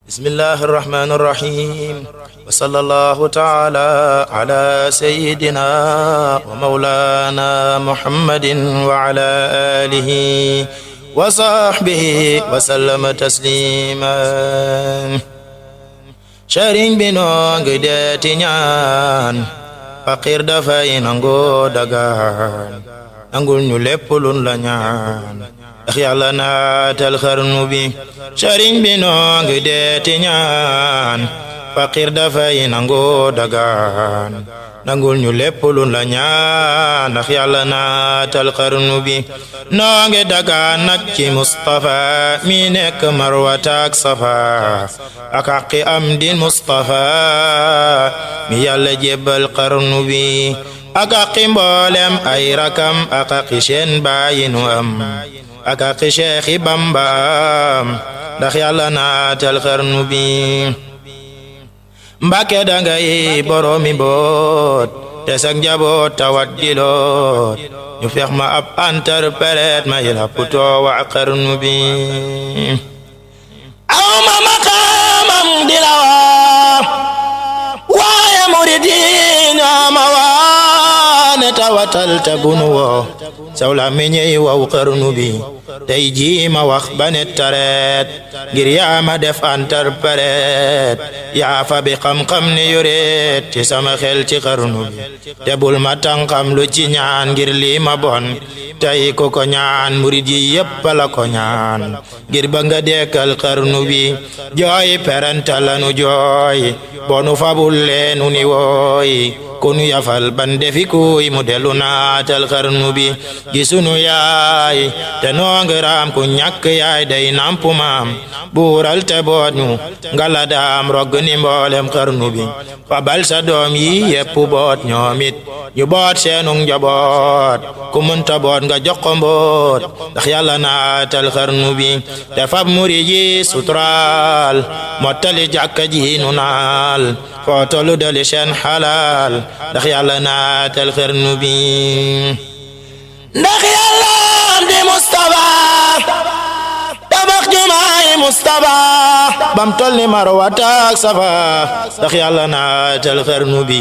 bismillahi irrahmani irrahim wa sallallahu taala ala sayidina wa maulana muhammadin wa ala alihi wa sahbihi wa sallama tasliman. Sëriñ bi noo ngi deeti ñaan faqir dafay nangu dagaan nangul ñu lépp luñ la ñaan ndax yàlla naatal xarnu bi. Sëriñ bi noo ngi deeti ñaan faqir dafay nangu dagaan nangul ñu lépp luñ la ñaan ndax yàlla naatal xarnu bi. noo ngi dagaan nag ci Mustafa mi nekk Marwata ak Safa ak xaqi am din Mustafa mi yàlla jébbal xarnu bi ak xaqi mboolem ay rakam ak xaqi seen baayi nu am ak xaqi Seexi Bamba am ndax yàlla naatal xarnu bi. Mbàkke dangay boroomi boot te sak njaboot tawat di loot ñu fex ma ab interprète ma yila putoo wa xarnu bi. aw ma maqaamam di la waaye murid yi ñoo ma waane tawatal te bunu woo saw la meññey waw xarnu bi. tey jii ma wax ba ne tareet ngir yaa ma def interprète yaa fa bi xam-xam ne yoreet ci sama xel ci xarnu bi. te bul ma tànqam lu ci ñaan ngir lii ma bon tey ko ko ñaan murid yi yépp la ko ñaan ngir ba nga dekkal xarnu bi. jooy peranta lanu jooy bonu fabul leenu ni wooy kunu yafal ban defi kuy mu delu naatal xarnu bi. gisunu yaay te noo ngi raam ku ñàkk yaay day nampu maam buural te boot ñu ngala daam rogg ni mboolem xarnu bi. fa bal sa doom yi yépp boot ñoomit ñu boot seenu njaboot ku munta boot nga jox ko mboot ndax yàlla naatal xarnu bi. te fab muri ji suturaal mottali jàkka ji nu naal foo tollu dali seen xalaal ndax yàlla naatal xarnu bi. ndax yàlla di Mustafa tabax jumaay Mustafa bam tol ni Marwata ak Safa ndax yàlla naatal xarnu bi.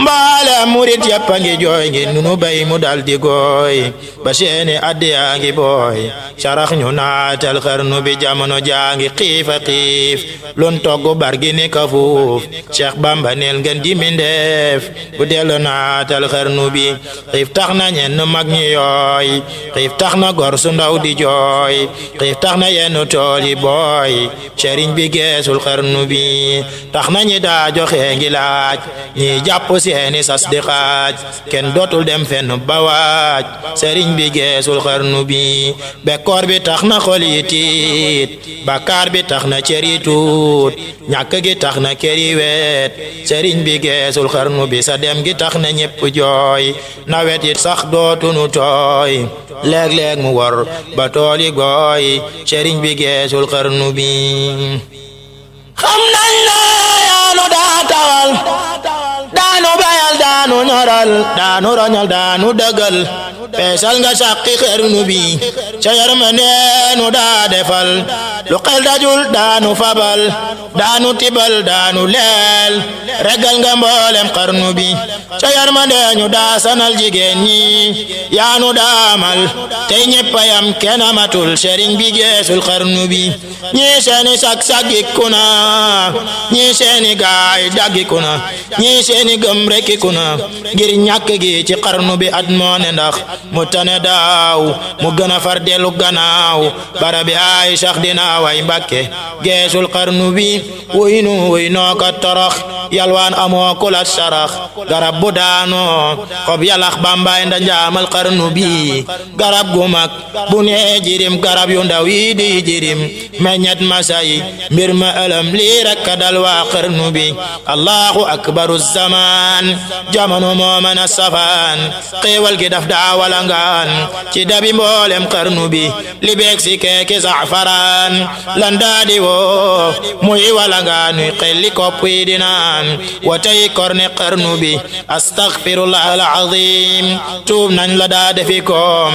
mbaale murit yàpp a ngi jooy ngi nunu bay mu dal di gooy ba seeni addiyaa ngi booy sarax ñu naatal xarnu bi. jamono jaa ngi xiifa xiif lun togg bargi ni kafuuf Cheikh Bamba neel ngeen di mindeef bu dellu naatal xarnu bi. xiif tax na ñenn mag ñi yooy xiif tax na gor su ndaw di jooy xiif tax na yenn tool yi booy sëriñ bi geesul xarnu bi. tax na ñi daa joxe ngi laaj ñi jàpp seeni sas di xaaj kenn dootul dem fenn ba waaj sëriñ bi geesul xarnu bi. bekkoor bi tax na xol yi tiit bakkaar bi tax na cër yi tuut ñàkk gi tax na kër yi weet sëriñ bi geesul xarnu bi. sa dem gi tax na ñépp jooy nawet yi sax dootunu tooy léeg-léeg mu wor ba tool yi gooy sëriñ bi geesul xarnu bi. xam nañ la yaanu daa tawal daanu bayal daanu ñoral daanu roñal daanu dëggal feesal nga sàqi xarnu bi. ca yërmandeenu daa defal lu xel dajul daanu fabal daanu tibal daanu leel regal nga mboolem xarnu bi. ca yërmandeenu daa sanal jigéen ñi yaanu daamal tey ñeppayam kenn amatul sëriñ bi geesul xarnu bi. ñii seeni sag-sagiku na ñii seeni gaay daggiku na ñii seeni gëm rekkiku na ngir ñàkk gi ci xarnu bi. at moo ne ndax mu tane daaw mu gën a far dellu gannaaw barabi ay sax dina way Mbàkke geesul xarnu bi. wuy nu wuy noo ka torox yalwaan amoo kulat sarax garab bu daanoo xob yalax bambaay nda njaamal xarnu bi. garab gu mag bu nee jirim garab yu ndaw yi di jirim meññet masay mbir ma ëlëm lii rekk dal waa xarnu bi. allahu akbaru zaman jamono moo mën a safaan xéewal gi daf daa walangaan ci dabi mboolem xarnu bi li beeg si keeki zafaraan lan daadi woo muy walangaan nuy xelli kopp yi di naan wa tey korne xarnu bi astaghfirullah alazim tuub nañ la daa defi koom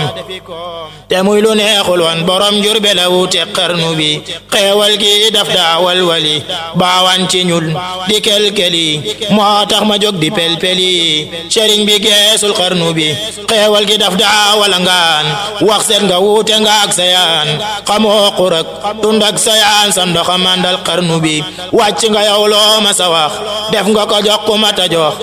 te muy lu neexul woon borom Jurbel la wuute xarnu bi xeewal gi daf daa walwali baawan ci ñul di kelkeli moo tax ma jóg di pelpeli sëriñ bi geesul xarnu bi xeewal gi daf daa walangaan wax seet nga wuute nga ak sayaan xamoo xurak tund ak sayaan sa ndoxa mandal xarnu bi wàcc nga yow loo ma sa wax def nga ko jox ku mata jox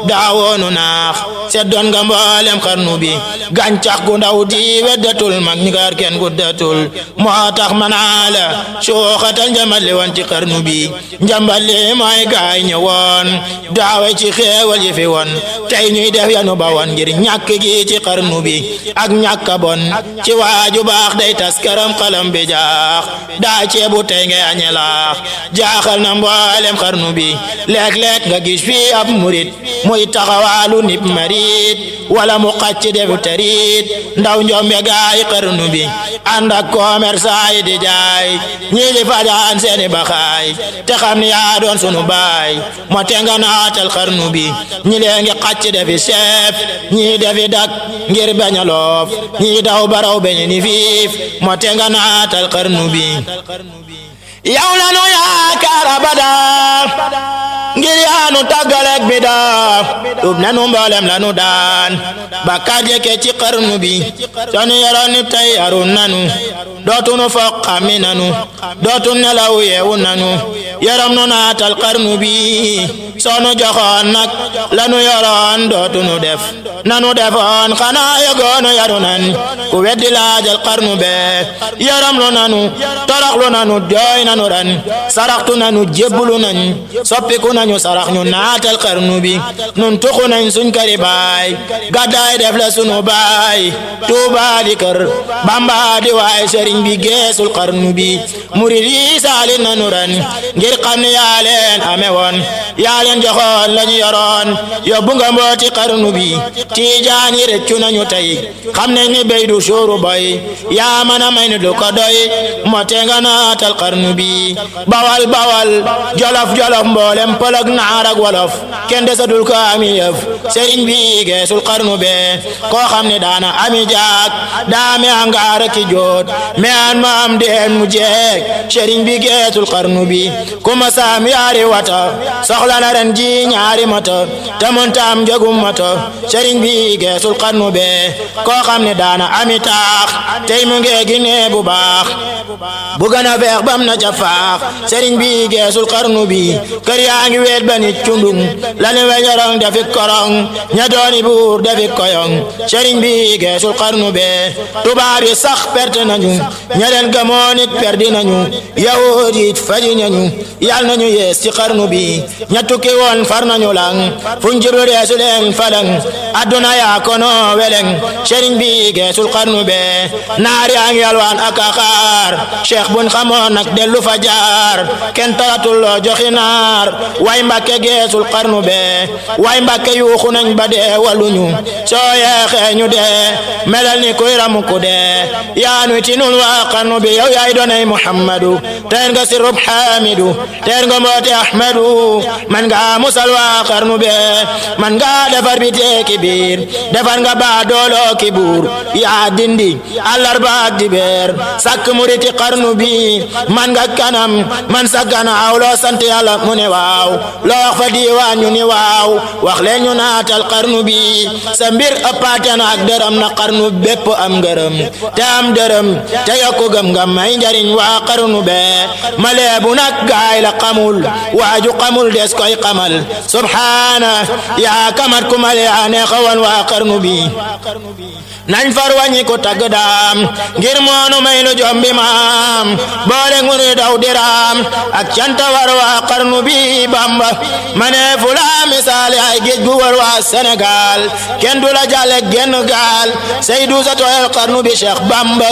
daawoonu naax seddoon nga mboolem xarnu bi gàncax gu ndaw di weddatul mag ñi gaar kenn guddatul moo tax manaa la suuxatal njambal li woon ci xarnu bi njambal li mooy gaay ñëwoon daawe ci xeewal yi fi woon tey ñuy def yanu ba woon ngir ñàkk gi ci xarnu bi ak ñàkk bon ci waaju baax day tas këram xalam bi jaax daa ceebu tey ngay añe laax jaaxal na mboolem xarnu bi léeg-léeg nga gis fii ab murit muy taxawaalu nib marit wala mu xacc defu tarit ndaw njombe gaay xarnu bi ànd ak commerçant yi di jaay ñii di fajaan seeni baxaay te xam ni yaa doon sunu baay moo te nga naatal xarnu bi ñi lee ngi xacc defi chef ñii defi dak ngir bañ a loof ñii daw baraw beñ ni fiif moo te nga naatal xarnu bi yow la nu yaakaar abada ngir yaanu tàggaleek bi daa tub nanu mboolem lanu daan bakkaat yeke ci xarnu bi sonu yoroon ni tey yarun nanu dootunu foq xami nanu dootu nelaw yeewu nanu yaram nu naatal xarnu bi sonu joxoon nag lanu yoroon dootunu def nanu defoon xanaa yegoonu yaru nan ku weddi laajal xarnu be yaram lu nanu toroxlu nanu jooy nanu ran saraxtu nanu jébbulu nañ soppiku nañu sarax ñu naatal xarnu bi nun tuxu nañ suñ kari baay gàddaay def la sunu baay Tuuba di kër Bamba di waay sëriñ bi geesul xarnu bi murid yi saalit nanu ran ngir xam ne yaa leen ame woon yaa leen joxoon lañu yoroon yóbbu nga mbooti xarnu bi tiijaan yi rëccu nañu tey xam nañ ni béy du suuru boy yaa mën a may ni du ko doy moo te nga naatal xarnu bi bawal bawal jolof jolof mboolem pëlëg naar ak wolof kenn desatul ko ami yëf sëriñ bi geesul xarnu be koo xam ne daana ami jaak daa me angaar ki joot me an ma am deen mu jeek sëriñ bi geesul xarnu bi ku ma saam yaari wata soxla na ren ji ñaari mata te montam jogum mata sëriñ bi geesul xarnu be koo xam ne daana ami taax tey mu ngee gi nee bu baax bu gën a feex bam na ca faax sëriñ bi geesul xarnu bi kër yaa ngi weet ba nit cundung lani weñorong dafi korong ña dooni buur dafi koyong sëriñ bi geesul xarnu be tubaab yi sax perte nañu ña leen gëmoo nit perdi nañu yahud yi faji nañu yal nañu yees ci xarnu bi ña tukki woon far nañu lang fuñ jiblu deesu leen falang adduna yaa kono weleng sëriñ bi geesul xarnu be naar yaa ngi yalwaan ak axaar cheikh buñ xamoon nag dellu fa jaar kenn taratul loo joxi naar way Mbàkke geesul xarnu be way Mbàkke yuuxu nañ ba dee waluñu soo yeexee ñu dee melal ni kuy ramu ku dee yaa nuy tinul waa xarnu bi yow yaay doonay Muhammadu teer nga sirub Hamidu teer nga mboote Ahmadu man nga musal waa xarnu be man nga defar bi teeki biir defar nga baa dooloo ki buur yaa dindi àllarba ak dibeer sakk muriti xarnu bi man nga kanam man sa gannaaw loo sant Yàlla mu ne waaw loo wax fa diiwaan ñu ni waaw wax leen ñu naatal xarnu bi sa mbir ëppaate na ak dërëm na xarnu bépp am ngërëm te am dërëm te yokku gëm nga may njariñ waa xarnu be maleebu nag gaay la xamul waaju xamul des koy xamal subhaana yaa kamat ku male yaa neexawoon waa xarnu bi nañ far wàññi ko tagg daam ngir moonu may lu jombi maam boole ngunu daw diraam ak canta war waa xarnu bi Bamba mane fu la misaale ay géej gu war waa Sénégal kenn du la jàlle genn gaal Seydou sa tooyal xarnu bi Cheikh Bamba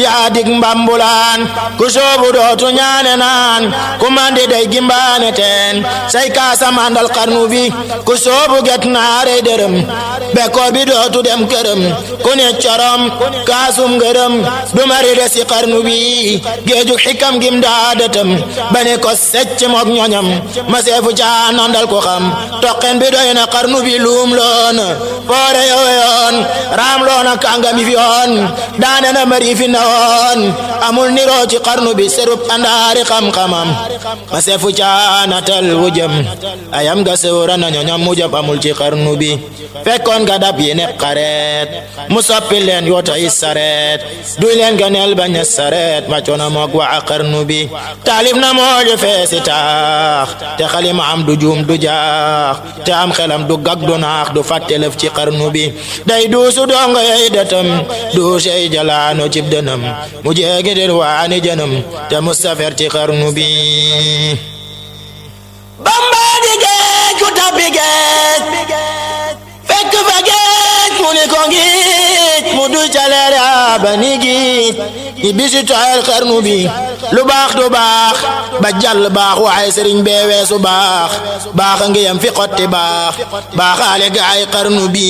yaa dig mbambulaan ku soobu dootu ñaane naan ku mandi day gimbaane teen say kaas masa mandal xarnu bi ku soobu get naare dërëm bekkoor bi dootu dem këram ku ne corom kaasum ngërëm du mari de si xarnu bi géeju xikam gim daadatam ba ne ko secc mook ñoñam ma seefu caa nandal ko xam toqen bi doy na xarnu bi luum loona foore yoon raam loona kàngami fi yoon daane na mari fi na woon amul niroo ci xarnu bi serub andaari xam-xamam ma seefu caa natal wujam ayam ga sewra na ñoñam mujam amul ci xarnu bi fekkoon nga dab yi ne xareet mu soppi leen yoota yi sareet duy leen ganeel bañ a sareet ma coona moog waa xarnu bi taalif na mooju feesi taax te xalima am du juum du jaax te am xelam du gag du naax du fàttelëf ci xarnu bi day duusu dongo yey datam duusey jalaano cib dënam mu jeegi dir waani jënam te mustafer ci xarnu bi Bamba di géej ku tabbi géej fekk fa géej mu ni ko ngiij mu du caleere ba ni giij ñi bisi toyal xarnu bi lu baax du baax ba jàll baax waaye sëriñ bee weesu baax baax a ngi yam fi xotti baax baaxaale gaay xarnu bi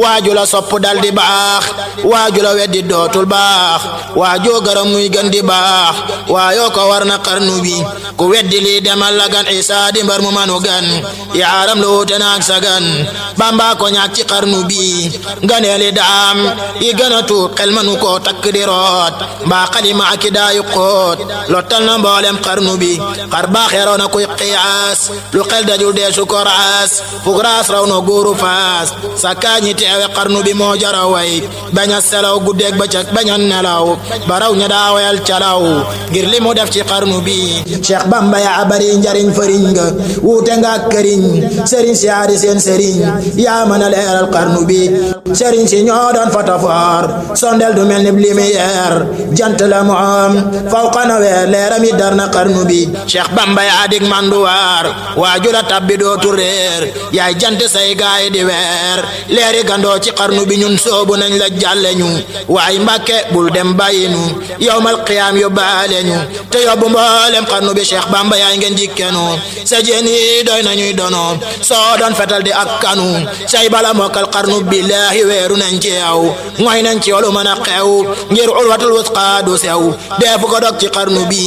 waaju la sopp dal di baax waaju la weddi dootul baax waajoo garam muy gën di baax waayoo ko war na xarnu bi ku weddi lii demal la gan Isaa di mbar mu manu gan yaaram lu wuute naag sa gan Bamba ko ñaak ci xarnu bi nganeeli daam yi gën a tuut xel manu koo takk di root mbaa xalima ak i daayu xoot lottal na mboolem xarnu bi xar baax yaroo na kuy xiyaas lu xel dajul deesu ko raas fug raas raw na góoru faas sakkaa ñi teewe xarnu bi moo jara way bañ a selaw guddeeg bëccëg bañ a nelaw baraw ña daawayal calaw ngir li mu def ci xarnu bi Cheikh Bamba yaa bari njariñ fëriñ nga wuute nga këriñ sëriñ si yaari seen sëriñ yaa mën a leeral xarnu bi sëriñ si ñoo doon fotofoor sondel du mel ni lumière jant la mu am fawqa na weer leeram yi dar na xarnu bi Cheikh Bamba yaa dig manduwaar waaju la tabbi dootu réer yaay jant say gaay di weer leeri gandoo ci xarnu bi ñun soobu nañ la jàlle ñu waay Mbàkke bul dem bàyyi ñu yawmal qiyaam yóbbaale ñu te yóbbu mboolem xarnu bi Cheikh Bamba yaay ngeen jikkenu sa jeen yi doy nañuy dono soo doon fetal di ak kanu say bala mokkal xarnu billaahi weeru nañ ci yow ngoy nañ ci yoolu mën a xew ngir urwatul wusqa du sew deefu ko dog ci xarnu bi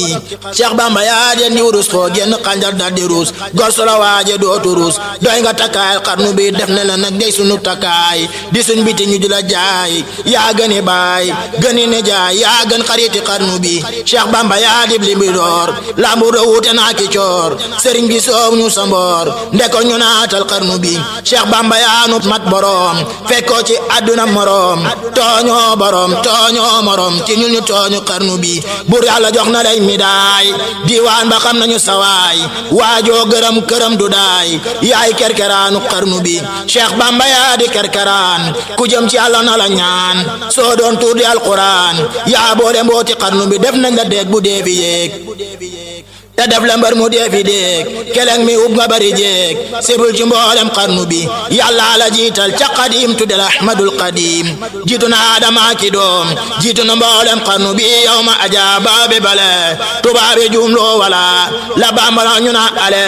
Cheikh Bamba yaa den di wurus foo génn xanjar dal di ruus gor su la waaje dootu ruus doy nga takkaayal xarnu bi def na la nag day sunu takkaay di suñ biti ñu di la jaay yaa gëni baay gëni ne jaay yaa gën xariti xarnu bi Cheikh Bamba yaa dib li mbidoor lambu do wuute naa ki coor sëriñ bi soow ñu sa mboor ndeko ñu naatal xarnu bi Cheikh Bamba yaa nu mat borom fekkoo ci àdduna morom tooñoo borom tooñoo morom ci ñun ñu tooñu xarnu bi bur yàlla jox na lay midaay diwaan ba xam nañu sawaay waajoo gërëm këram du daay yaay kerkeraanu xarnu bi Cheikh Bamba yaa di kerkeraan ku jëm ci yàlla na la ñaan soo doon tuur di alquran yaa boole mbooti xarnu bi def nañ la deeg bu dee fi yéeg te def la mbar mu dee fi déeg keleng mi ub nga bari jéeg sibul ci mboolem xarnu bi yàlla la jiital ca qadim tudde la ahmadul qadim jiitu na adama ki doom jiitu na mboolem xarnu bi yow ma ajaaba be bale tubaabi jumloo wala la bambala ñu na ale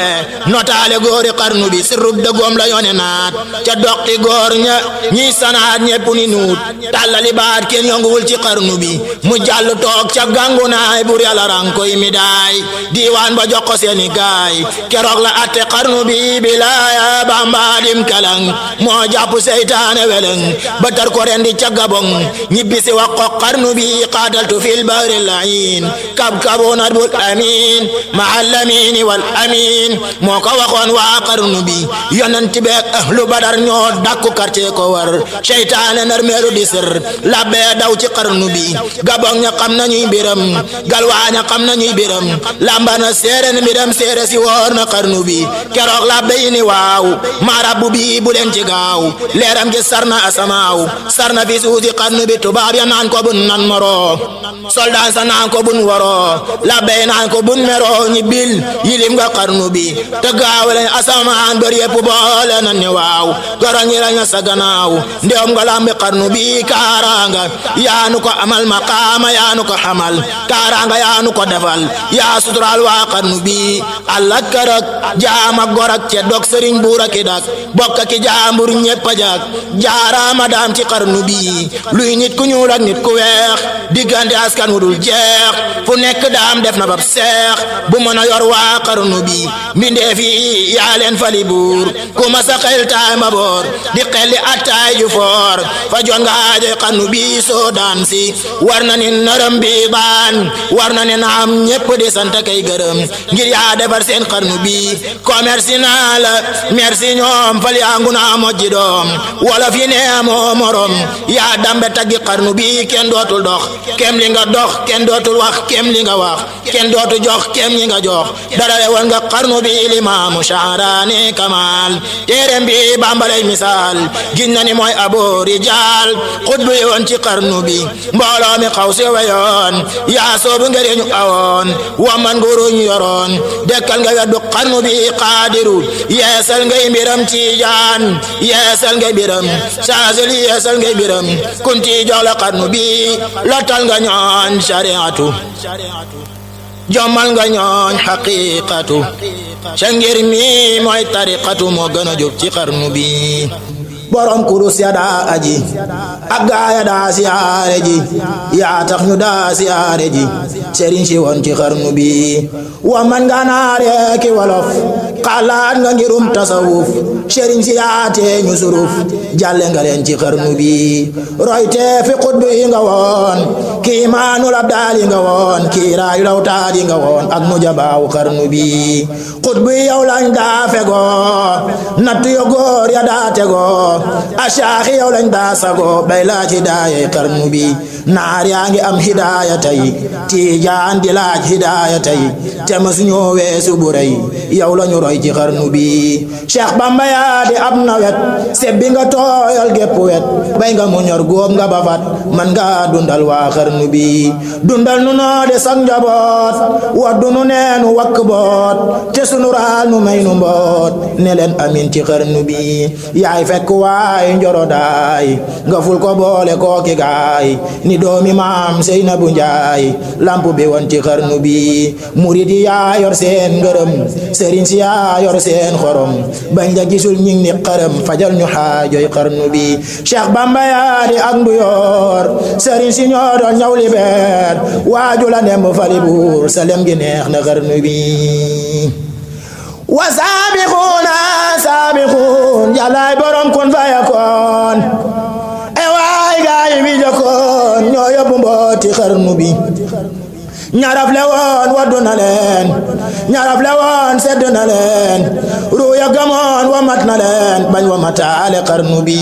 notaale góori xarnu bi sirrub dëggoom la yone naat ca doqti góor ña ñiy sanaat ñepp ni nuut tàllali baat kenn yonguwul ci xarnu bi mu jàll toog ca gangu naay bur yàlla rankoy mi daay diwaan ba jox ko seeni gaay keroog la atte xarnu bi bilaaya Bamba dim kalang moo jàpp seytaane weleng ba tar ko rendi ca gabong ñibbisi wax ko xarnu bi qaataltu fil bahri layin kabkabuna bul amin ma alamin wal amin moo ko waxoon waa xarnu bi yonent beek ahlu badar ñoo dakku quartier ko war seytaane nar meelu di sër labbe daw ci xarnu bi gabong ña xam nañuy mbiram galwaaña xam nañuy mbiram lambana séeréer mbiram séeréer si woor na xarnu bi keroog la béy ni waaw marabu bi bu leen ci gaaw leeram gi sarna asamaaw sarna fi suusi xarnu bi tubaab ya naan ko bun nan moro soldat sa naan ko bun woro la béy naan ko bun mero ñi bil yilim nga xarnu bi te gaaw leen asamaan bër yépp boole nan ni waaw goro ñi lañu sa gannaaw ndewam nga lambi xarnu bi kaaraanga yaanu ko amal maqaama yaanu ko xamal kaaraanga yaanu ko defal yaa sutura faal waa xarnu bi Allah karak jaama gorak ce dok sëriñ buura ki dak bokk ki jaambur ñépp a jak jaaraama daam ci xarnu bi luy nit ku ñuul ak nit ku weex diggante askan wu dul jeex fu nekk daam def na bab seex bu mën a yor waa xarnu bi mbindeef yi yaa leen fali buur ku ma sa xel taay ma boor di xelli attaay ju foor fa jon nga aajoy xarnu bi soo daan si war na ni nërëm bi baan war na ni naam ñépp di sant kay gërëm ngir yaa defar seen xarnu bi commerce naa la merci ñoom fal yaa ngu naa mojji doom wolof yi nee moo morom yaa dambe taggi xarnu bi kenn dootul dox kem li nga dox kenn dootul wax kem li nga wax kenn dootu jox kem li nga jox dara woon nga xarnu bi limaamu Sha'raani Kamal téereem bi bambalay misaal gin na ni mooy abo rijaal xutbu yoon ci xarnu bi mbooloo mi xaw si weyoon yaa soobu ngëriñu awoon waman nguruñ yoroon dekkal nga weddu xarnu bi qaadiru yeesal ngay mbiram ci jaan yeesal ngay mbiram saasel yeesal ngay mbiram kunti jox la xarnu bi lotal nga ñooñ shariatu jommal nga ñooñ haqiqatu ca ngir mi mooy tariqatu moo gën a jóg ci xarnu bi borom kurus ya daa aji ak gaaya daa siyaare ji yaa tax ñu daa siyaare ji sëriñ si woon ci xarnu bi wa man nga naare ki wolof xalaat nga ngirum tasawuf sëriñ si yaatee ñu suruf jàlle nga leen ci xarnu bi royte fi xutbu yi nga woon kii maanul abdaal yi nga woon kii raayu lawtaat yi nga woon ak nu jabaawu xarnu bi xutbu yi yow lañ daa fegoo nattu yo góor ya daa tegoo asaaxi yow lañ daa sago bay laaj hidaaya xarnu bi naar yaa ngi am hidaaya tey tiijaan di laaj hidaaya tey te masu ñoo weesu bu rëy yow lañu roy ci xarnu bi Cheikh Bamba yaa di ab nawet sebbi nga tooyal gépp wet bay nga mu ñor góob nga bafat man nga dundal waa xarnu bi dundal nu noo de sak njaboot waddu nu neenu wakk boot te sunu raal nu may nu mboot ne leen amin ci xarnu bi yaay fekk waay njoro daay nga ful ko boole kooki gaay ni doomi maam Seynabu Njaay lamp bi won ci xarnu bi murid yi yaa yor seen ngërëm sëriñ si yaa yor seen xorom bañ la gisul ñing ni xaram fajal ñu xaajoy xarnu bi Cheikh Bamba yaa di ak ndu yor sëriñ si ñoo doon ñaw li beer waaju la nemb fali buur sa lem gi neex na xarnu bi wa saabixuuna saabixuun yàllaay borom kun fayakoon e waay gaay bi jokkoon ñoo yóbbu mbooti xarnu bi ñaraf le woon waddu na leen ñaraf le woon sedd na leen ruuya gamoon wamat na leen bañ wamataale xarnu bi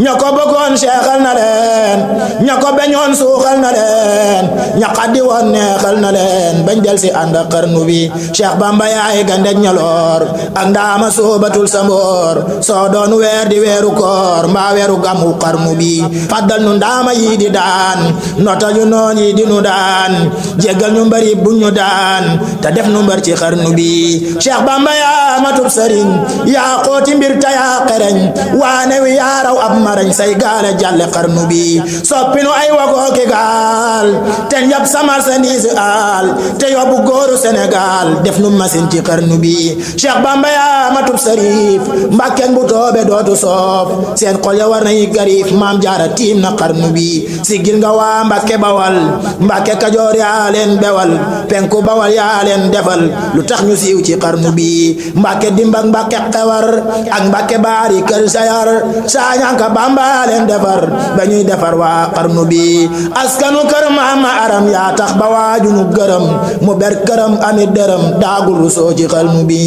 ña ko bëggoon seexal na leen ña ko beñoon suuxal na leen ña xaddi woon neexal na leen bañ del si ànd ak xarnu bi Cheikh Bamba yaay gandej ñaloor ak ndaama soobatul sa mboor soo doon weer di weeru koor mbaa weeru gamu xarnu bi faddal nu ndaama yi di daan notal ñu noon yi di nu daan gal ñu mbari bu ñu daan te def nu mbar ci xarnu bi Cheikh Bamba yaa matub sëriñ yaa xooti mbir ta yaa xereñ waane wi yaa raw ab marañ say gaale jàlle xarnu bi soppi nu ay wagoo ki gaal te njab sa marchandise al te yóbbu góoru Sénégal def nu machine ci xarnu bi Cheikh Bamba yaa matub sërif mbàkkeen bu toobe dootu soof seen xol ya war na yi garif maam jaara tiim na xarnu bi sigil nga waa Mbàkke Bawal Mbàkke Kajoor yaa leen bewal penku Bawal yaa leen defal lu tax ñu siiw ci xarnu bi Mbàkke dimbak Mbàkke xewar ak Mbàkke baari kër sayar saañanka Bamba leen defar ba ñuy defar waa xarnu bi askanu kër Maama Aram yaa tax ba waaju ñu gërëm mu ber këram amit dërëm daagul rusoo ci xarnu bi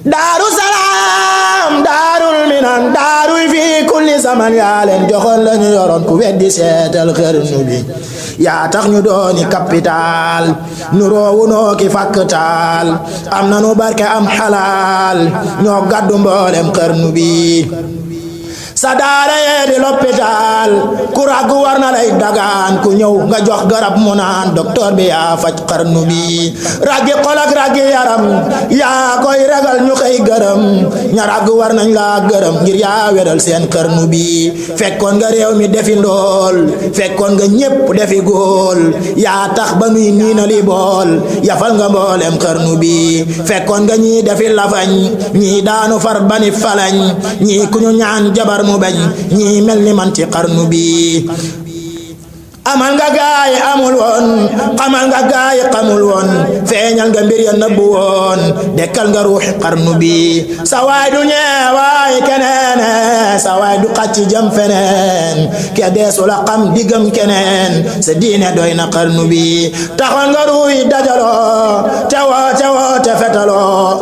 Daaru Salaam Daarul Minan daaruy fi kulli zaman yaa leen joxoon lañu yoroon ku weddi seetal xarnu bi yaa tax ñu dooni capital nu roowu noo ki fakkatal am nanu barke am xalaal ñoo gàddu mboolem xarnu bi sa daara yee di l'hôpital ku ràgg war na lay dagaan ku ñëw nga jox garab mu naan docteur bi yaa faj xarnu bi ràggi xol ak ràggi yaram yaa koy ragal ñu xëy gërëm ña ràgg war nañ laa gërëm ngir yaa weral seen xarnu bi fekkoon nga réew mi defi ndool fekkoon nga ñépp defi góol yaa tax ba nuy niina li bool yafal nga mboolem xarnu bi fekkoon nga ñii defi lafañ ñii daanu far bani falañ ñii ku ñu ñaan jabar mu bañ ñii mel ni man ci xarnu bi amal nga gaay amul woon xamal nga gaay xamul woon feeñal nga mbir ya nëbbu woon dekkal nga ruuxi xarnu bi sa waay du ñeewaay keneen sa waay du xacc jëm feneen ke deesu la xam diggam keneen sa diine doy na xarnu bi taxoon nga ruuy dajaloo tewoo te fetaloo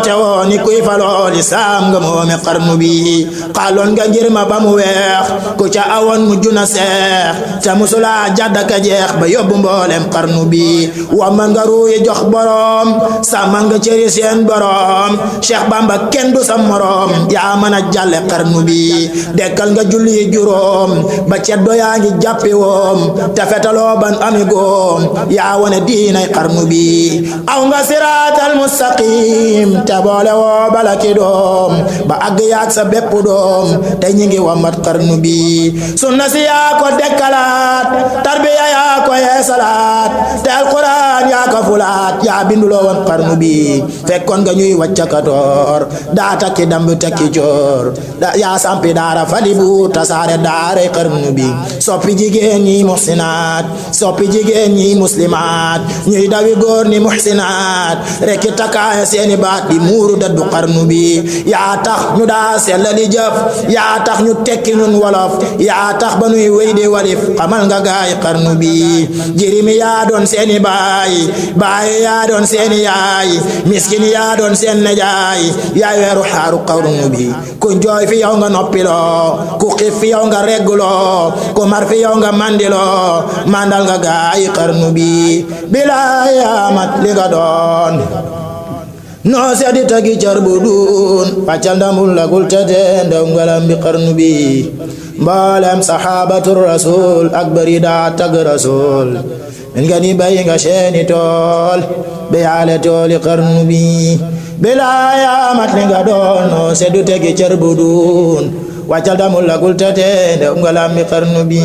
tewoo ni kuy faloo li saam nga moome xarnu bi xaaloon nga ngir ma ba mu weex ku ca awoon mu juna seex musula jaddaka jeex ba yóbbu mboolem xarnu bi wa man nga ruuyi jox borom sa man nga cëri seen borom Cheikh Bamba kenn du sa morom yaa mën a jàlle xarnu bi dekkal nga julli juróom ba ceddo yaa ngi jàppi woom te fetaloo ban ami goom yaa wone diinay xarnu bi aw nga siraatal mustaqim te boole woo balaki doom ba àgg yaag sa bépp doom te ñi ngi wamat xarnu bi sunna si yaa ko dekkalaat tarbiya yaa ko yeesalaat te alquran yaa ko fulaat yaa binduloo woon xarnu bi fekkoon nga ñuy waccakatoor daa takki damb takki coor yaa sampi daara fali bu tasaare daaray xarnu bi soppi jigéen ñi muhsinaat soppi jigéen ñi muslimaat ñuy dawi góor ni muhsinaat rekki takkaaya seeni baat di muuru daddu xarnu bi yaa tax ñu daa sellali jëf yaa tax ñu tekki nun wolof yaa tax ba nuy wéy di walif xamal nga gaay xarnu bi jirimi yaa doon seeni baay yaa doon seeni yaay miskin yaa doon seen nejaay yaay weeru xaaru xarnu bi ku jooy fi yow nga noppiloo ku xiif fi yow nga regguloo ku mar fi yow nga mandiloo mandal nga gaay xarnu bi bilaay yaa mat li nga doon noo sedi tagi car bu duun paccal ndamul lagul tete ndaw ngalam bi xarnu bi mboolem sahabatu rasul ak bari daa tag rasul min nga ni bay nga seeni tool be yaale tooli xarnu bi bilaaya mat li nga doon noo sedu tegi car bu duun waccal ndamul lagul tete ndaw ngalam bi xarnu bi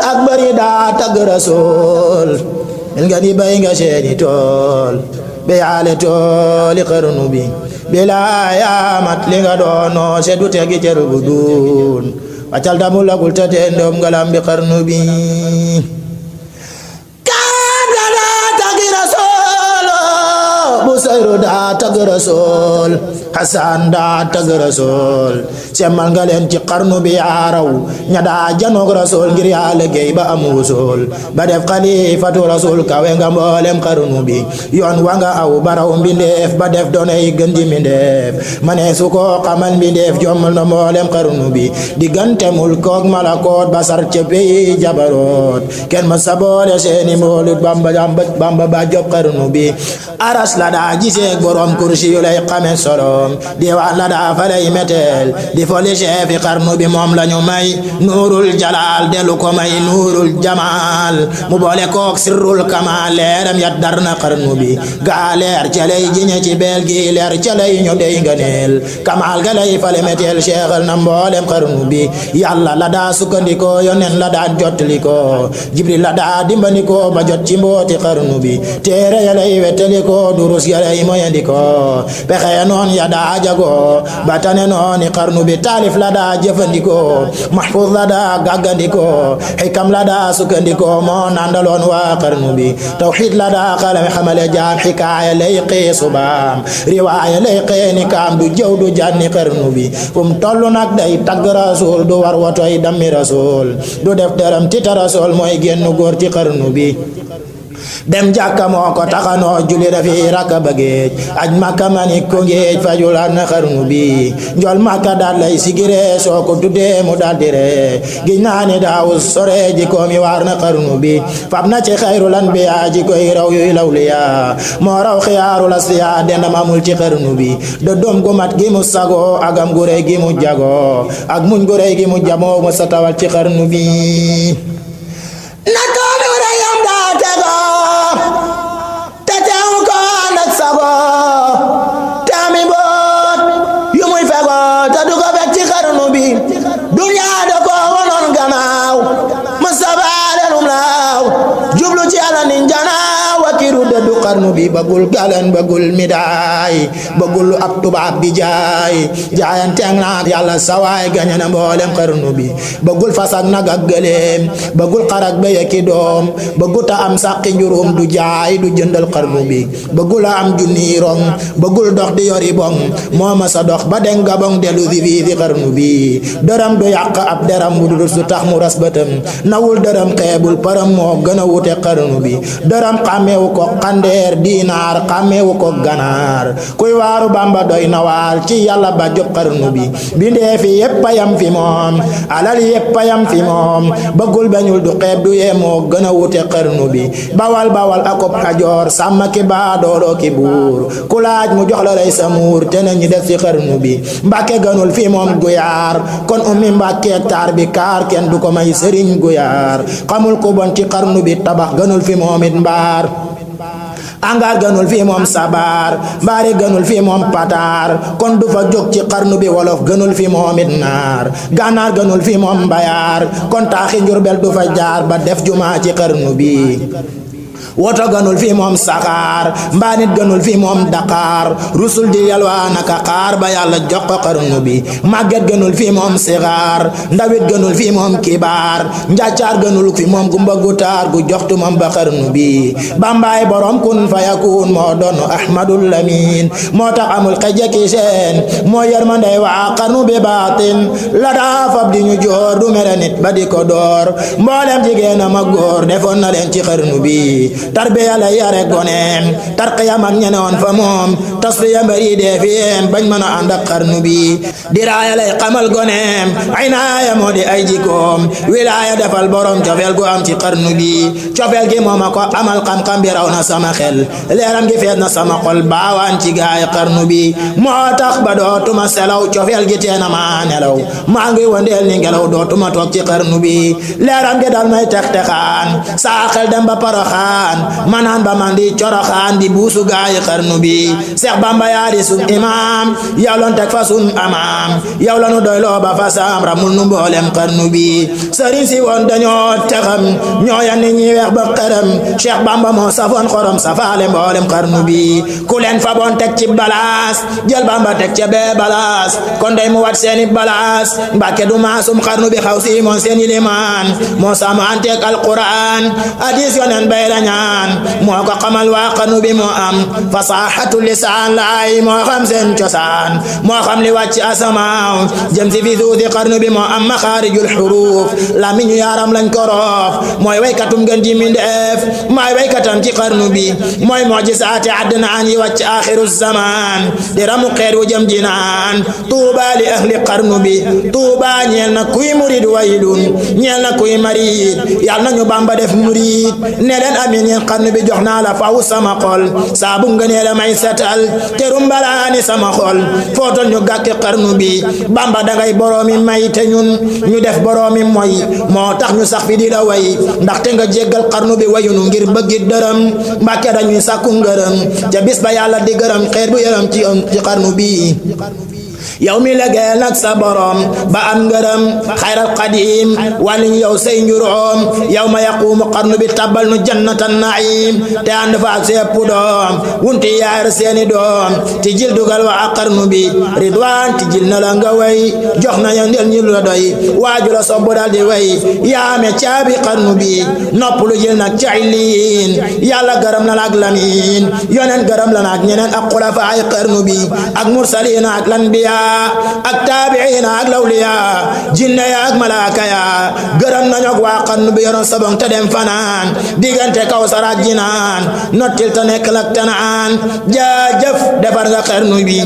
ak bari daa tag rasul min nga ni bay nga seeni tool be yaale tooli xarnu bi bilaaya mat li nga doono seddu tegi cer bu duun waccal damu lagul tate ndom ngalam bi xarnu bi kaabla daa tagi rasul busayru daa tag rasul hasan daa tag rasul semmal nga leen ci xarnu bi yaa raw ña daa janoog rasul ngir yaa liggéey ba am wusul ba def xalifatu rasul kawe nga mboolem xarnu bi yoon wa nga aw baraw mbindeef ba def doonay gën di mbindeef mane su ko xamal mbindeef jommal na mboolem xarnu bi diggante mulkook malakoot ba sar ca pey jabaroot kenn ma sa boole seeni mboolut bamba ba job xarnu bi aras la daa giseeg borom kursi yu lay xame solom diwaan la daa fa lay meteel di foli chefi xarnu bi moom lañu may nuurul jalaal delu ko may nuurul jamaal mu boole kook sirrul kamaal leeram yat dar na xarnu bi gaa leer ca lay jiñe ci beel gi leer ca lay ñu dey nganeel kamaal ga lay fale meteel cheikhal na mboolem xarnu bi yàlla la daa sukkandikoo yonen la daa jotlikoo jibril la daa dimbandikoo ba jot ci mbooti xarnu bi téere ya lay wettalikoo durus ya lay moyandikoo pexe noon ya daa jagoo ba tane nooni xarnu bi taalif la daa jëfandikoo mahfuz la daa gàggandikoo xikam la daa sukkandikoo moo nandaloon waa xarnu bi tawxiid la daa xalame xamale jaam xikaaya lay xee subaam riwaaya lay xee ni kaam du jëw du janni xarnu bi fu mu tollu nag day tagg rasul du war wotoy dammi rasul du def dërëm tita rasul mooy génn góor ci xarnu bi dem jàkka moo ko taxanoo julli dafi rakka ba géej aj makka mani ko géej fajulaat na xarnu bi njol makka daal lay sigire soo ko tuddee mu daal dire giñ naa ni daawu sore ji ko mi waar na xarnu bi fab na ci xayrul anbiya ji koy raw yuy lawliya moo raw xiyaarul asfiya dendam amul ci xarnu bi do doom gu mat gi mu sago agam gu rëy gi mu jago ak muñ gu rëy gi mu jamoo mu sa tawal ci xarnu bi xarnu bi bëggul galan bëggul midaay bëggul ab tubaab bi jaay jaayanteeg naat yàlla sawaay gañe na mboolem xarnu bi bëggul fas ak nag ak gëléem bëggul xar ak béy ak doom bëggul ta am sàqi njurum du jaay du jëndal xarnu bi bëggul a am junni rong bëggul dox di yori bong moo ma sa dox ba den gabong delu si fii fi xarnu bi dërëm du yàq ab deram bu dul su tax mu ras bëtam nawul dërëm xeebul param moo gën a wute xarnu bi dërëm xàmmeewu ko xande dinaar xàmmeewu ko ganaar kuy waaru Bamba doy na waar ci yàlla ba job xarnu bi bindee fi yépp ayam fi moom alal yépp ayam fi moom bëggul bañul du xeeb du yee moo gën a wute xarnu bi bawal bawal akob xajoor sàmm ki baa dooloo ki buur ku laaj mu jox la lay sa muur te na ñi def ci xarnu bi Mbàkke gënul fi moom guyaar kon ummi Mbàkke taar bi kaar kenn du ko may sëriñ guyaar xamul ku bon ci xarnu bi tabax gënul fi moom it mbaar angaar gënul fi moom sabar mbaari gënul fi moom pataar kon du fa jóg ci xarnu bi wolof gënul fi moom it naar gànnaar gënul fi moom mbayaar kon taaxi Njurbel du fa jaar ba def jumaa ci xarnu bi woto gënul fi moom saxaar mbaanit gënul fi moom Dakar rusul di yalwaa naka xaar ba yàlla jox ko xarnu bi màgget gënul fi moom sixaar ndawit gënul fi moom kibaar njàccaar gënul fi moom gumba gutaar gu joxtu moom ba xarnu bi Bambaay borom kun fayakun moo doon Ahmadul Lamin moo tax amul xejeki seen moo yërmandey waa xarnu bi baatin la daa fab di ñu joor du mere nit ba di ko door mboolem jigéen a ma góor defoon na leen ci xarnu bi tarbiya la yare goneem tarqiyam ak ñenewoon fa moom tasfiya mbari dee fiyem bañ mën a ànd ak xarnu bi diraaya lay xamal goneem aynaaya moo di ay jikoom wilaaya defal borom cofeel gu am ci xarnu bi cofeel gi mooma ko amal xam-xam bi raw na sama xel leeram gi fees na sama xol baawaan ci gaay xarnu bi moo tax ba dootuma selaw cofeel gi teena ma nelaw maa ngi wandeel ni ngelaw dootuma toog ci xarnu bi leeram gi dal may tex-texaan saa xel dem ba Poroxaan manaan ba man di coroxaan di buusu gaayi xarnu bi Seex Bamba yaa di sun imaam yow lon teg fa sun amaam yow la nu doy loo ba fa saam ramul nu mboolem xarnu bi sëriñ si woon dañoo texam ñoo yan ni ñi weex ba xërëm Seex Bamba moo safoon xorom safaale mboolem xarnu bi ku leen fa boon teg ci balaas jël Bamba teg ca bee balaas kon day mu wat seeni balaas Mbàkke du maasum xarnu bi xaw si moon seeni limaan moo sama anteeg alquran hadis yonen bay la ñaan moo ko xamal waa xarnu bi moo am fasaxatu lisaan laay moo xam seen cosaan moo xam li wàcc asamaaw jëm si fi suusi xarnu bi moo am maxaarijul xuruuf la mi ñu yaaram lañ ko roof mooy waykatum gën ji mindeef mooy waykatam ci xarnu bi mooy mujisaati adnaan yi wàcc axiru zaman di ramu xeer wu jëm jinaan tuuba li ahli xarnu bi tuuba ñeel na kuy murid waylun ñeel na kuy marid yal nañu Bamba def murid ne leen amin yeen xarnu bi jox naa la faw sama xol saabu ngënee la may setal terum balaani sama xol footol ñu gàkki xarnu bi Bamba dangay boroomi may te ñun ñu def boroomi moy moo tax ñu sax fi di la way ndaxte nga jéggal xarnu bi wayunu ngir bëggi dërëm Mbàkke dañuy sàkku ngërëm ca bis ba yàlla di gërëm xeer bu yërëm ci xarnu bi yow mi liggéeyal nag sa borom ba am ngërëm xayral xadim wàlliñ yow say njuróom yow ma yaquumu xarnu bi tabal nu jannatan naim te ànd fa ak sepp doom wunti yaar seeni doom ti jil dugal wa ak xarnu bi ridwaan ti jil na la nga way jox na ya ndel ñu la doy waaju la sobbu dal di way yaame caabi xarnu bi nopp lu jil nag ca illiin yàlla gërëm la nag lamin yonen gërëm la nag ñeneen ak xulafa ay xarnu bi ak mursaliin ak lanbiya ak taabiina ak lawliya jinne ya ak malaaka ya gërëm nañu ak waa xarnu bi yoroon sabong te dem fanaan diggante Kawsar ak Jinaan nottil te nekk lak tanaan jaajëf defar nga xarnu bi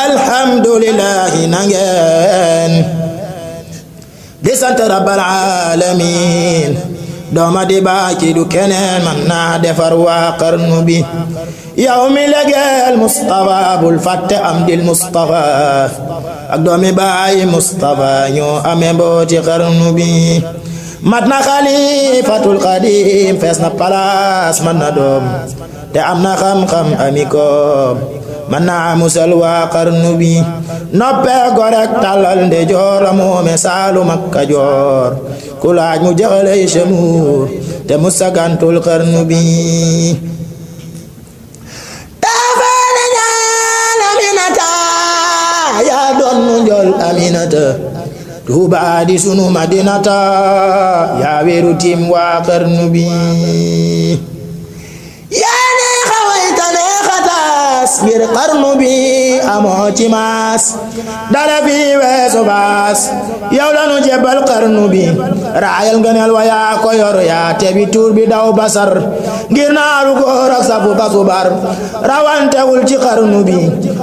alhamdulillahi nangeen di sant rabbal alamin dooma di baaki du keneen man naa defar waa xarnu bi yow mi legeel Mustafa bul fàtte am dil Mustafa ak doomi baay Mustafa ñoo amee mbooti xarnu bi mat na xalifatul xadim fees na palaas man na doom te am na xam-xam ami koom man naa musal waa xarnu bi noppee gorek tàllal nde joora moome Saalum ak Kajoor ku laaj mu jaxalay Shamuur te musagantul xarnu bi taafaane ñaan Aminata yaa doon nu njol Aminata Tuuba di sunu Madinata yaa weeru tim waa xarnu bi yaa neexa wayta neexa taas ngir xarnu bi amoo ci maas dara fi weesu baas yow lanu jebal xarnu bi raayal ngëneel wa yaa ko yor yaa tebi tuur bi daw basar ngir naaru góor ak safu kasubar rawantewul ci xarnu bi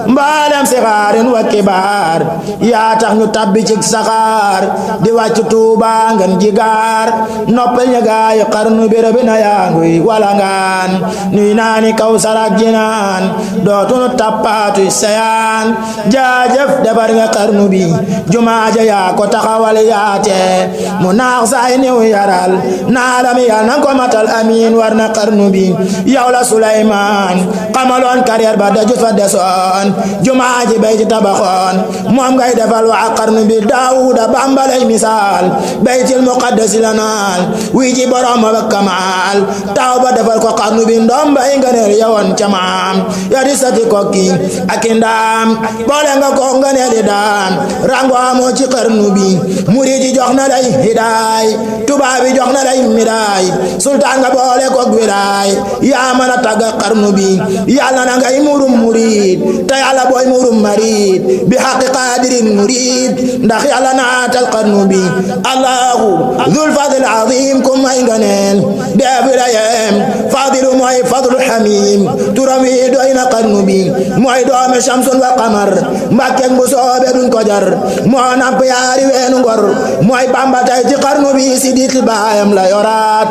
mbalem si xaarin wa kibaar yaa tax ñu tabbi ci saxaar di wàcc Tuuba ngeen jigaar noppal ña gaayu xarnu bi rëbi na yaa nguy walangaan nuy naani Kawsar ak Jinaan dootunu tappaatu sayaan jaajëf defar nga xarnu bi jumaaja yaa ko taxawal yaate mu naax saay niw yaral naalami yal nan ko matal amiin war na xarnu bi yow la Suleymaan xamaloon carrière ba dajut fa desoon jumaaji bay ci tabaxoon moom ngay defal waa xarnu bi Daawuda bambalay misaal baytil muqaddasi la naal wi ci borom ba kamaal taw ba defal ko xarnu bi ndoom bay nga neel yowoon ca maam ya di sati kokki ak ndaam boole nga ko nga neel di daan rango amoo ci xarnu bi murid yi jox na lay hidaay tubaab bi jox na lay midaay sultaan nga boole ko wilaay yaa mën a tagga xarnu bi yàlla na ngay murum murid te yàlla booy murum marid bi xaqi qaadirin murid ndax yàlla naatal xarnu bi allahu dhul fadl azim ku may nga neel deebi la yem fadilu mooy fadlu hamim turam wi doy na xarnu bi mooy doomi shamsun wa qamar mbàkkeek bu soobe duñ ko jar moo namp yaari weenu ngor mooy bamba tay ci xarnu bi si dit baayam la yoraat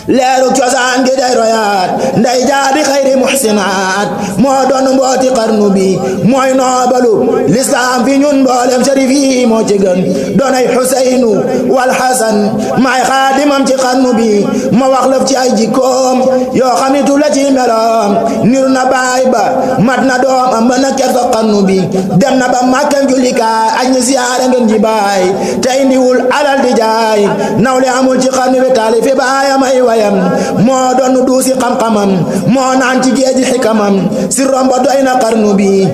leeru cosaan gi day royaat nday jaadi xayri muhsinaat moo doon mbooti xarnu bi mooy noobalu lislaam fi ñun mboolem sharif yi moo ci gën doonay Xuseynu wal Xasan maay xaadimam ci xarnu bi ma wax lëf ci ay jikkoom yoo xamitu la ci meloom niru na baay ba mat na doom am ba na kersa xarnu bi dem na ba màkkam jullikaay aj ñi siyaare ngeen ji baay te indiwul alal di jaay nawle amul ci xarnu bi taalifi baayam ay wayam moo doon duusi xam-xamam moo naan ci géeji xikamam si rombo doy na xarnu bi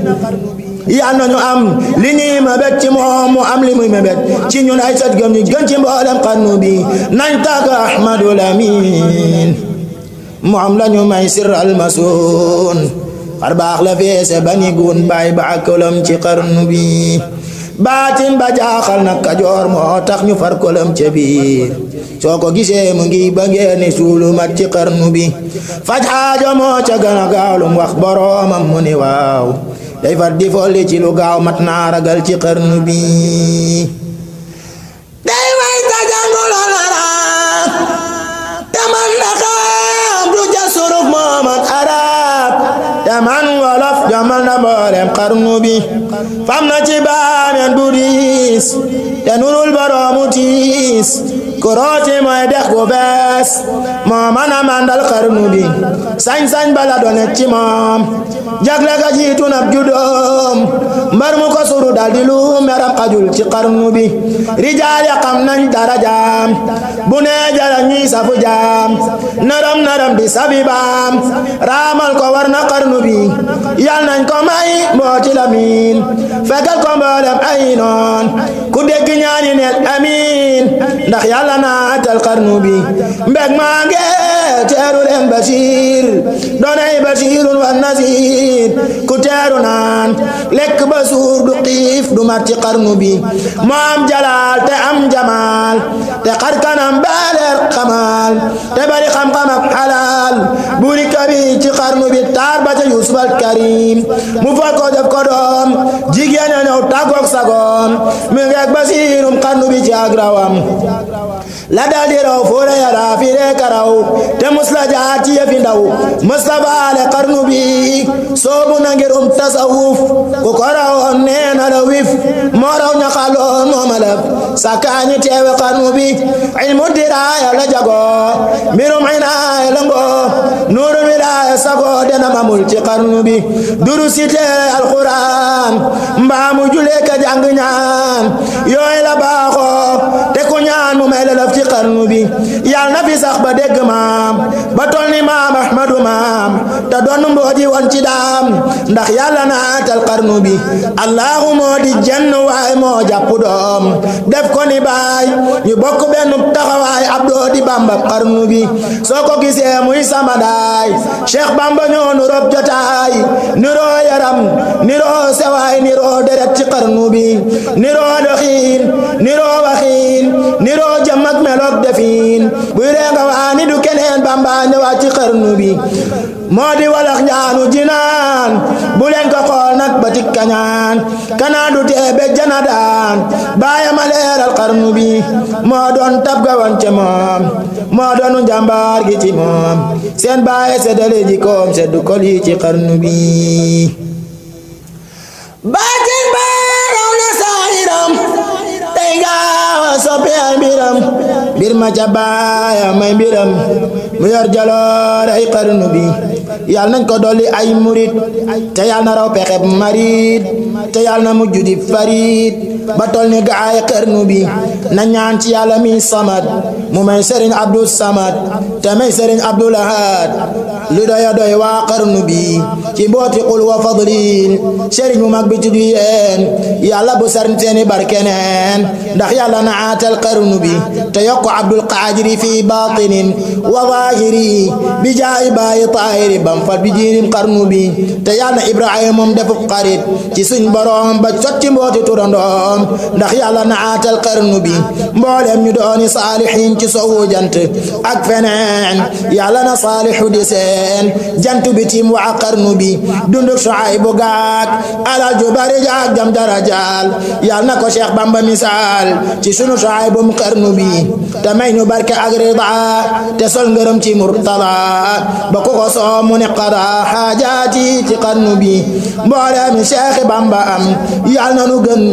yal nañu am li ñuy mébét ci moom mu am li muy mébét ci ñun ay sët gëm ñu gën ci mboolem xarnu bi nañ tàgg Ahmadul Amin moom lañu may sirral masuun xar baax la feese bani gun baay ba akolam ci xarnu bi baatin ba jaaxal na Kajoor moo tax ñu far kolam ca biir soo ko gisee mu ngi ba ngeeni suulu mat ci xarnu bi faj xaajo moo ca gën a gaaw lu mu wax boroomam mu ni waaw day far di folli ci lu gaaw mat naa ragal ci xarnu bi day way ta jànguloon arab te man na xam du ja suruf moomat arab te man wolof jamal na mboolem xarnu bi fam na ci baameen bu diis te nurul boroomu tiis kurooti mooy dex gu bees moo mën a mandal xarnu bi sañ-sañ bala doone ci moom jagle ga jiitu nab judoom mbar mu ko suru dal di lu meram xajul ci xarnu bi rijaal ya xam nañ darajaam bu nee jara ñuy safu jaam naram di sabibaam raamal ko war na xarnu bi yal nañ ko may mbooti lamin fekkal ko mboolem ay noon ku dégg ñaani neel amiin ndax yàlla naatal xarnu bi mbég maa nge teeru leen Basiir doonay Basiirun wa Nasiir ku teeru naan lekk ba suur du xiif du mat ci xarnu bi moo am jalaal te am jamaal te xar kanam baaleer xamaal te bari xam-xam ak xalaal buri kabi ci xarnu bi taar ba ca Yuusuf al Karim mu fal ko def ko doom jigéen a ñëw tàggoog sagoom mi ngeeg Basiirum xarnu bi ci ak rawam la dal di raw fóore yara fi reeka raw te mus la jaar ci yëfi ndaw mus la baale xarnu bi soobu na ngirum tasawuf ku ko rawoon nee na la wif moo raw ña xaloon mooma lëf sakaañi teewe xarnu bi ilmu diraaya la jagoo mbirum inaaya la ngoo nuuru wilaaya sagoo dena mamul ci xarnu bi duru site alquran mbaamu julee ka jàng ñaan yooy la baaxoo te ku ñaan mu may la laf ci xarnu bi yal na fi sax ba dégg maam ba tol ni maam Ahmadu maam te doon mbooji woon ci daam ndax yàlla naatal xarnu bi allahu moo di jenn waay moo jàpp doom def ko ni baay ñu bokk benn taxawaay abdoo di bamba xarnu bi soo ko gisee muy samadaay Cheikh Bamba ñoo nu rob jotaay niroo yaram niroo sewaay niroo deret ci xarnu bi niroo doxiin niroo waxiin niroo jëm ak meloog defiin buy reenga waani du keneen Bamba ñëwaat ci xarnu bi moo di walax njaanu jinaan bu leen ko xool nag ba tik kañaan kanaan du tee be jana daan baayam a leeral xarnu bi moo doon tab gawan ca moom moo doonu njàmbaar gi ci moom seen baaye seddale jikoom seddu kol yi ci xarnu bi baatin baaraw na saahiram tey gaawa soppi ay mbiram mbir ma ca baaya may mbiram mu yor jaloore ay xarnu bi yal nañ ko dolli ay murit te yal na raw pexeb marit te yal na mujj di farit ba tol ni gaay xarnu bi na ñaan ci yàlla mi samad mu may Sëriñ Abdou Samad te may Sëriñ Abdou Lahad lu doya doy waa xarnu bi ci mbooti qul wa fadlin sëriñ mu mag bi tuddu yeen yàlla bu sarn seeni barkeneen ndax yàlla naatal xarnu bi te yokku Abdul Qaadiri fi batinin wa zahiri bi jaay baay taahiri bam fat bi jiirim xarnu bi te yàlla Ibrahima moom defu xarit ci suñ borom ba sotti mbooti turandoom ndax yàlla naatal xarnu bi mboolem ñu dooni saalihin ci sowu jant ak feneen yàlla na saalihu di seen jant bi tim waa xarnu bi dunduk Suaybu gaak alal ju bari jaak jam darajaal yàlla na ko Cheikh Bamba misaal ci sunu Suaybu mu xarnu bi te may ñu barke ak rida te sol ngërëm ci murtada ba ko ko soo mu ne qada xaajaati ci xarnu bi mboolem Cheikh Bamba am yàlla na nu gën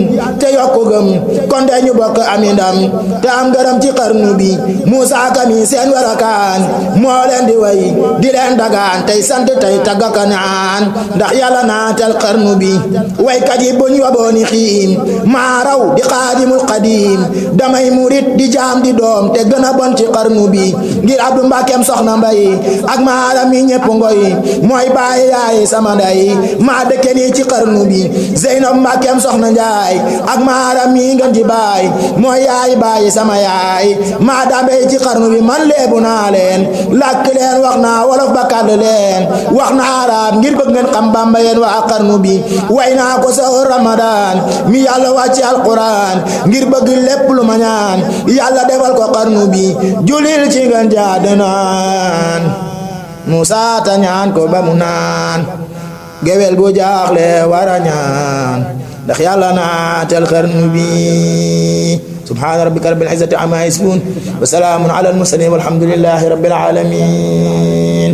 te yokku gëm kon de ñu bokk ami ndam te am ngërëm ci xarnu bi Musa Kami seen warakaan moo leen di way di leen dagaan tey sant tey taggaka naan ndax yàlla naatal xarnu bi waykat yi buñ wabooni xiim maa raw di xaadimul xadiim damay murit di jaam di doom te gën a bon ci xarnu bi ngir Abdu Mbàkkeem soxna mbay ak maaram yi ñépp ngoy mooy baay yaay sama nday maa dëkke nii ci xarnu bi Zeynab Mbàkkeem soxna njaay ak maaram yi ngeen di baay mooy yaay baay sama yaay maa dambe ci xarnu bi man leebu naa leen làkk leen wax naa wolof ba kàdd leen wax naa arab ngir bëgg ngeen xam Bamba yeen waa xarnu bi way naa ko sa Ramadan mi yàlla wàcce alquran ngir bëgg lépp lu ma ñaan yàlla defal ko xarnu bi julil ci ngeen jaade naan Musa ta ñaan ko ba mu naan gewel bu jaaxle wara ñaan ndax yàlla naatal xarnu bi subhaana rabbika rabbil izzati amma yasifun wa salaamun ala al mursalin walhamdulillahi rabbil alamin